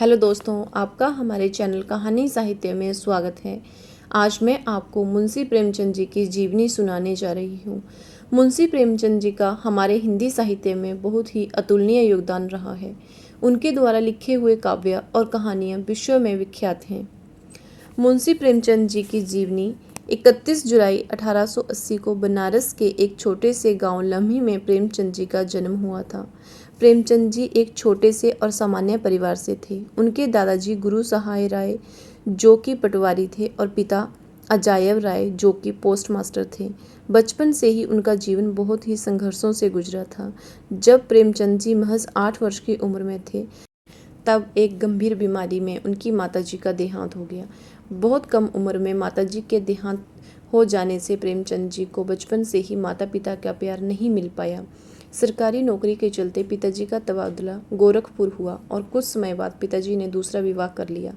Hello दोस्तों, आपका हमारे चैनल कहानी साहित्य में स्वागत है। आज मैं आपको मुंशी प्रेमचंद जी की जीवनी सुनाने जा रही हूँ। मुंशी प्रेमचंद जी का हमारे हिंदी साहित्य में बहुत ही अतुलनीय योगदान रहा है। उनके द्वारा लिखे हुए काव्य और कहानियाँ विश्व में विख्यात हैं। मुंशी प्रेमचंद जी की जीवनी 31 जुलाई 1880 को बनारस के एक छोटे से गांव लम्ही में प्रेमचंद जी का जन्म हुआ था। प्रेमचंद जी एक छोटे से और सामान्य परिवार से थे। उनके दादाजी गुरु सहाय राय जो कि पटवारी थे और पिता अजायब राय जो कि पोस्ट मास्टर थे। बचपन से ही उनका जीवन बहुत ही संघर्षों से गुजरा था। जब प्रेमचंद जी महज 8 वर्ष की उम्र में थे तब एक गंभीर बीमारी में उनकी माताजी का देहांत हो गया। बहुत कम उम्र में माताजी के देहांत हो जाने से प्रेमचंद जी को बचपन से ही माता पिता का प्यार नहीं मिल पाया। सरकारी नौकरी के चलते पिताजी का तबादला गोरखपुर हुआ और कुछ समय बाद पिताजी ने दूसरा विवाह कर लिया।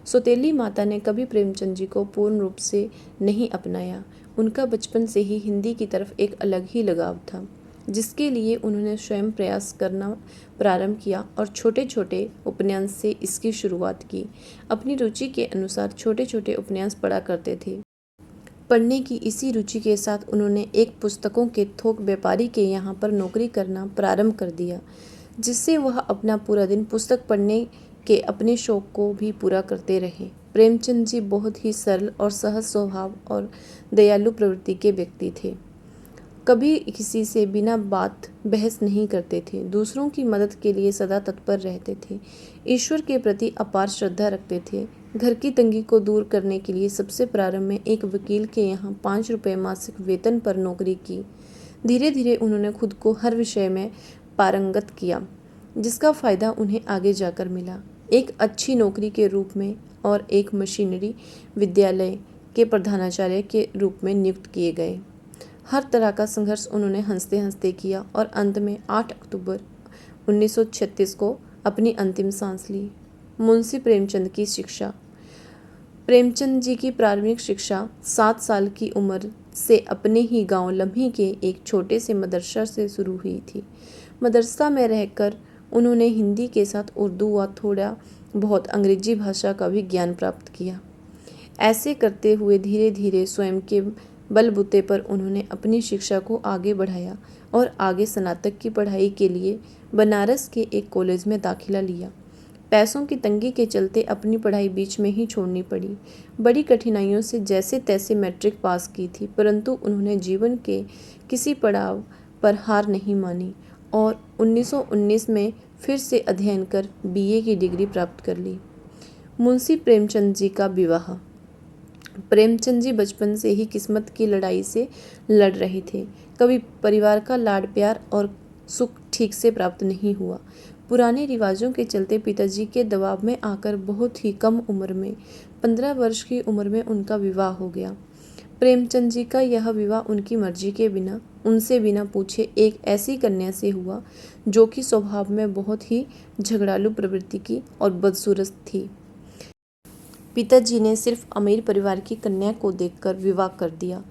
सौतेली माता ने कभी प्रेमचंद जी को पूर्ण रूप से नहीं अपनाया। उनका बचपन से ही हिंदी की तरफ एक अलग ही लगाव था, जिसके लिए उन्होंने स्वयं प्रयास करना प्रारंभ किया और छोटे छोटे उपन्यास से इसकी शुरुआत की। अपनी रुचि के अनुसार छोटे छोटे उपन्यास पढ़ा करते थे। पढ़ने की इसी रुचि के साथ उन्होंने एक पुस्तकों के थोक व्यापारी के यहाँ पर नौकरी करना प्रारंभ कर दिया, जिससे वह अपना पूरा दिन पुस्तक पढ़ने के अपने शौक को भी पूरा करते रहे। प्रेमचंद जी बहुत ही सरल और सहज स्वभाव और दयालु प्रवृत्ति के व्यक्ति थे। कभी किसी से बिना बात बहस नहीं करते थे। दूसरों की मदद के लिए सदा तत्पर रहते थे। ईश्वर के प्रति अपार श्रद्धा रखते थे। घर की तंगी को दूर करने के लिए सबसे प्रारंभ में एक वकील के यहाँ 5 रुपये मासिक वेतन पर नौकरी की। धीरे धीरे उन्होंने खुद को हर विषय में पारंगत किया, जिसका फायदा उन्हें आगे जाकर मिला। एक अच्छी नौकरी के रूप में और एक मशीनरी विद्यालय के प्रधानाचार्य के रूप में नियुक्त किए गए। हर तरह का संघर्ष उन्होंने हंसते हंसते किया और अंत में 8 अक्टूबर 1936 को अपनी अंतिम सांस ली। मुंशी प्रेमचंद की शिक्षा। प्रेमचंद जी की प्रारंभिक शिक्षा 7 साल की उम्र से अपने ही गांव लम्ही के एक छोटे से मदरसा से शुरू हुई थी। मदरसा में रहकर उन्होंने हिंदी के साथ उर्दू व थोड़ा बहुत अंग्रेजी भाषा का भी ज्ञान प्राप्त किया। ऐसे करते हुए धीरे धीरे स्वयं के बलबूते पर उन्होंने अपनी शिक्षा को आगे बढ़ाया और आगे स्नातक की पढ़ाई के लिए बनारस के एक कॉलेज में दाखिला लिया। पैसों की तंगी के चलते अपनी पढ़ाई बीच में ही छोड़नी पड़ी। बड़ी कठिनाइयों से जैसे तैसे मैट्रिक पास की थी, परंतु उन्होंने जीवन के किसी पड़ाव पर हार नहीं मानी और 1919 में फिर से अध्ययन कर बीए की डिग्री प्राप्त कर ली। मुंशी प्रेमचंद जी का विवाह। प्रेमचंद जी बचपन से ही किस्मत की लड़ाई से लड़ रहे थे। कभी परिवार का लाड प्यार और सुख ठीक से प्राप्त नहीं हुआ। पुराने रिवाजों के चलते पिताजी के दबाव में आकर बहुत ही कम उम्र में 15 वर्ष की उम्र में उनका विवाह हो गया। प्रेमचंद जी का यह विवाह उनकी मर्जी के बिना, उनसे बिना पूछे एक ऐसी कन्या से हुआ जो कि स्वभाव में बहुत ही झगड़ालू प्रवृत्ति की और बदसूरत थी। पिताजी ने सिर्फ अमीर परिवार की कन्या को देखकर विवाह कर दिया।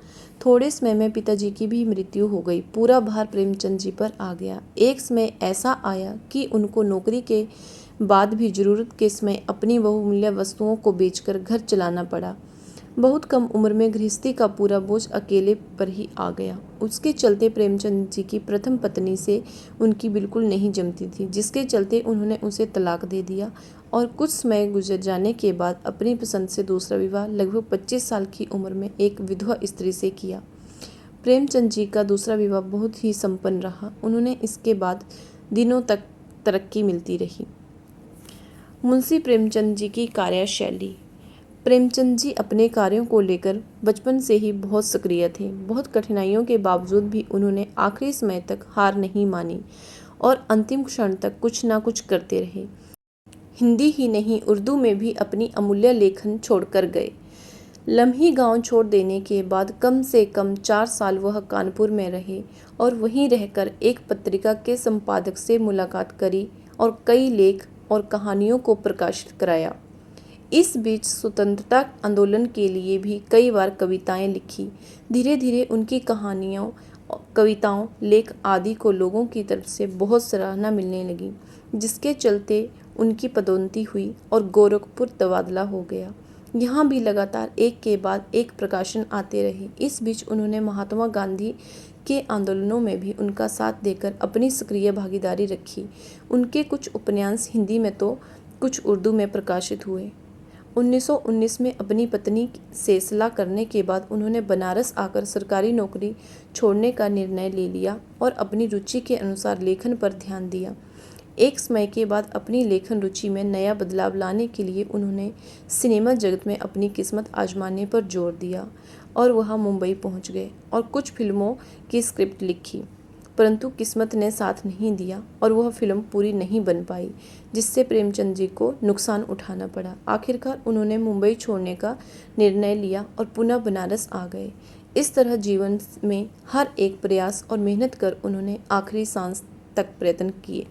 थोड़े समय में पिताजी की भी मृत्यु हो गई। पूरा भार प्रेमचंद जी पर आ गया। एक समय ऐसा आया कि उनको नौकरी के बाद भी जरूरत के समय अपनी बहुमूल्य वस्तुओं को बेचकर घर चलाना पड़ा। बहुत कम उम्र में गृहस्थी का पूरा बोझ अकेले पर ही आ गया। उसके चलते प्रेमचंद जी की प्रथम पत्नी से उनकी बिल्कुल नहीं जमती थी, जिसके चलते उन्होंने उसे तलाक दे दिया और कुछ समय गुजर जाने के बाद अपनी पसंद से दूसरा विवाह लगभग 25 साल की उम्र में एक विधवा स्त्री से किया। प्रेमचंद जी का दूसरा विवाह बहुत ही संपन्न रहा। उन्होंने इसके बाद दिनों तक तरक्की मिलती रही। मुंशी प्रेमचंद जी की कार्यशैली। प्रेमचंद जी अपने कार्यों को लेकर बचपन से ही बहुत सक्रिय थे। बहुत कठिनाइयों के बावजूद भी उन्होंने आखिरी समय तक हार नहीं मानी और अंतिम क्षण तक कुछ ना कुछ करते रहे। हिंदी ही नहीं, उर्दू में भी अपनी अमूल्य लेखन छोड़कर गए। लम्ही गांव छोड़ देने के बाद कम से कम 4 साल वह कानपुर में रहे और वहीं रहकर एक पत्रिका के संपादक से मुलाकात करी और कई लेख और कहानियों को प्रकाशित कराया। इस बीच स्वतंत्रता आंदोलन के लिए भी कई बार कविताएं लिखी। धीरे धीरे उनकी कहानियों, कविताओं, लेख आदि को लोगों की तरफ से बहुत सराहना मिलने लगी, जिसके चलते उनकी पदोन्नति हुई और गोरखपुर तबादला हो गया। यहाँ भी लगातार एक के बाद एक प्रकाशन आते रहे। इस बीच उन्होंने महात्मा गांधी के आंदोलनों में भी उनका साथ देकर अपनी सक्रिय भागीदारी रखी। उनके कुछ उपन्यास हिंदी में तो कुछ उर्दू में प्रकाशित हुए। 1919 में अपनी पत्नी से सलाह करने के बाद उन्होंने बनारस आकर सरकारी नौकरी छोड़ने का निर्णय ले लिया और अपनी रुचि के अनुसार लेखन पर ध्यान दिया। एक समय के बाद अपनी लेखन रुचि में नया बदलाव लाने के लिए उन्होंने सिनेमा जगत में अपनी किस्मत आजमाने पर जोर दिया और वह मुंबई पहुंच गए और कुछ फिल्मों की स्क्रिप्ट लिखी, परंतु किस्मत ने साथ नहीं दिया और वह फिल्म पूरी नहीं बन पाई, जिससे प्रेमचंद जी को नुकसान उठाना पड़ा। आखिरकार उन्होंने मुंबई छोड़ने का निर्णय लिया और पुनः बनारस आ गए। इस तरह जीवन में हर एक प्रयास और मेहनत कर उन्होंने आखिरी सांस तक प्रयत्न किए।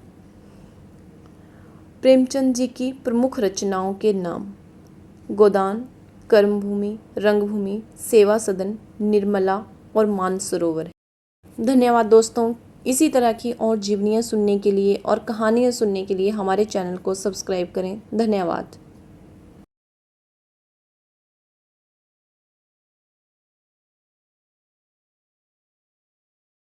प्रेमचंद जी की प्रमुख रचनाओं के नाम: गोदान, कर्मभूमि, रंगभूमि, सेवा सदन, निर्मला और मानसरोवर है। धन्यवाद दोस्तों। इसी तरह की और जीवनियाँ सुनने के लिए और कहानियाँ सुनने के लिए हमारे चैनल को सब्सक्राइब करें। धन्यवाद।